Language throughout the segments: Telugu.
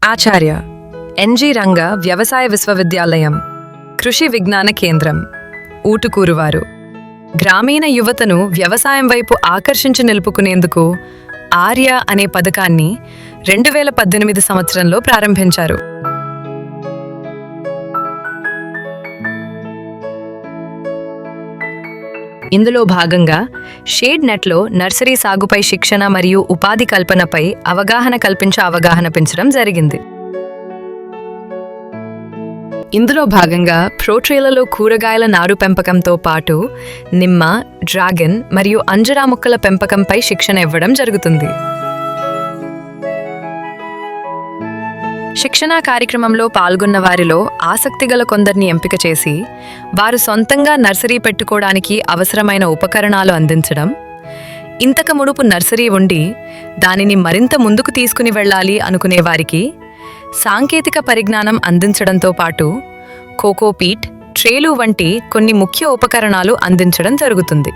ఆచార్య ఎన్జి రంగ వ్యవసాయ విశ్వవిద్యాలయం కృషి విజ్ఞాన కేంద్రం ఊటుకూరువారు గ్రామీణ యువతను వ్యవసాయం వైపు ఆకర్షించి నిలుపుకునేందుకు ఆర్య అనే పథకాన్ని 2018 సంవత్సరంలో ప్రారంభించారు. ఇందులో భాగంగా షేడ్ నెట్లో నర్సరీ సాగుపై శిక్షణ మరియు ఉపాధి కల్పనపై అవగాహన పెంచడం జరిగింది. ఇందులో భాగంగా ప్రోట్రేలలో కూరగాయల నారు పెంపకంతో పాటు నిమ్మ, డ్రాగన్ మరియు అంజరా మొక్కల పెంపకంపై శిక్షణ ఇవ్వడం జరుగుతుంది. శిక్షణా కార్యక్రమంలో పాల్గొన్న వారిలో ఆసక్తిగల కొందరిని ఎంపిక చేసి వారు సొంతంగా నర్సరీ పెట్టుకోవడానికి అవసరమైన ఉపకరణాలు అందించడం, ఇంతకు మునుపు నర్సరీ ఉండి దానిని మరింత ముందుకు తీసుకుని వెళ్ళాలి అనుకునే వారికి సాంకేతిక పరిజ్ఞానం అందించడంతో పాటు కోకోపీట్, ట్రేలు వంటి కొన్ని ముఖ్య ఉపకరణాలు అందించడం జరుగుతుంది.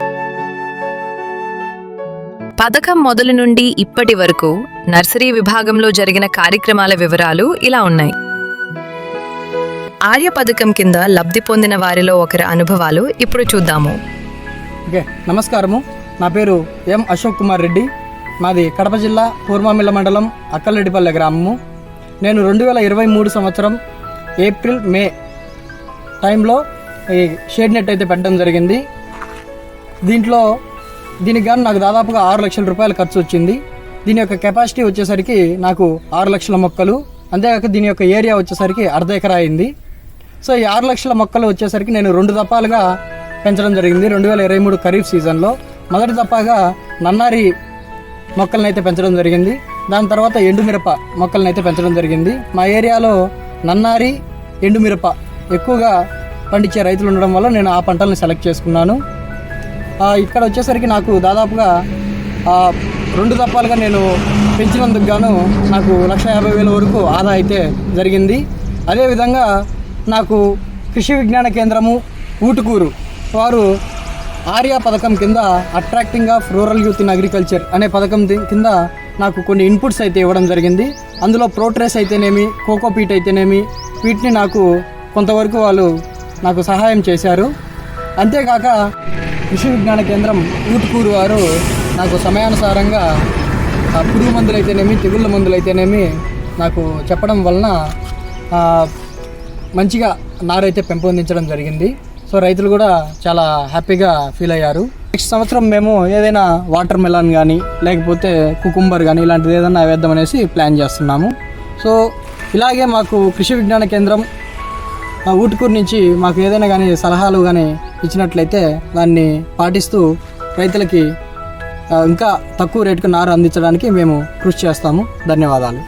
పథకం మొదలు నుండి ఇప్పటి వరకు నర్సరీ విభాగంలో జరిగిన కార్యక్రమాల వివరాలు ఇలా ఉన్నాయి. ఆర్య పథకం కింద లబ్ధి పొందిన వారిలో ఒకరి అనుభవాలు ఇప్పుడు చూద్దాము. నమస్కారము, నా పేరు ఎం అశోక్ కుమార్ రెడ్డి. మాది కడప జిల్లా పూర్వమిల్ల మండలం అక్కలరెడ్డిపల్లె గ్రామము. నేను 2023 సంవత్సరం ఏప్రిల్ మే టైంలో ఈ షేడ్ నెట్ అయితే పెట్టడం జరిగింది. దీనికి కానీ నాకు దాదాపుగా 6 లక్షల రూపాయలు ఖర్చు వచ్చింది. దీని యొక్క కెపాసిటీ వచ్చేసరికి నాకు 6 లక్షల మొక్కలు, అంతేకాక దీని యొక్క ఏరియా వచ్చేసరికి 1/2 ఎకరా అయింది. సో ఈ 6 లక్షల మొక్కలు వచ్చేసరికి నేను 2 దప్పాలుగా పెంచడం జరిగింది. 2023 ఖరీఫ్ సీజన్లో మొదటి దప్పాగా నన్నారి మొక్కలనైతే పెంచడం జరిగింది. దాని తర్వాత ఎండుమిరప మొక్కలనైతే పెంచడం జరిగింది. మా ఏరియాలో నన్నారి, ఎండుమిరప ఎక్కువగా పండించే రైతులు ఉండడం వల్ల నేను ఆ పంటలను సెలెక్ట్ చేసుకున్నాను. ఇక్కడ వచ్చేసరికి నాకు దాదాపుగా 2 దప్పాలుగా నేను పెంచినందుకు గాను నాకు 1,50,000 వరకు ఆదా అయితే జరిగింది. అదేవిధంగా నాకు కృషి విజ్ఞాన కేంద్రము ఊటుకూరు వారు ఆర్య పథకం కింద attracting of rural youth in agriculture అనే పథకం కింద నాకు కొన్ని ఇన్పుట్స్ అయితే ఇవ్వడం జరిగింది. అందులో ప్రోట్రేస్ అయితేనేమి, కోకోపీట్ అయితేనేమి, వీటిని నాకు కొంతవరకు వాళ్ళు నాకు సహాయం చేశారు. అంతేకాక కృషి విజ్ఞాన కేంద్రం ఊటుకూరు వారు నాకు సమయానుసారంగా పురుగు మందులు అయితేనేమి, తెగుళ్ళ మందులు అయితేనేమి నాకు చెప్పడం వలన మంచిగా నారైతే పెంపొందించడం జరిగింది. సో రైతులు కూడా చాలా హ్యాపీగా ఫీల్ అయ్యారు. నెక్స్ట్ సంవత్సరం మేము ఏదైనా వాటర్ మెలాన్ కానీ లేకపోతే కుకుంబర్ కానీ ఇలాంటిది ఏదైనా వేద్దామనేసి ప్లాన్ చేస్తున్నాము. సో ఇలాగే మాకు కృషి విజ్ఞాన కేంద్రం ఊటుకూరు నుంచి మాకు ఏదైనా కానీ సలహాలు కానీ ఇచ్చినట్లయితే దాన్ని పాటిస్తూ రైతులకి ఇంకా తక్కువ రేటుకు నారు అందించడానికి మేము కృషి చేస్తాము. ధన్యవాదాలు.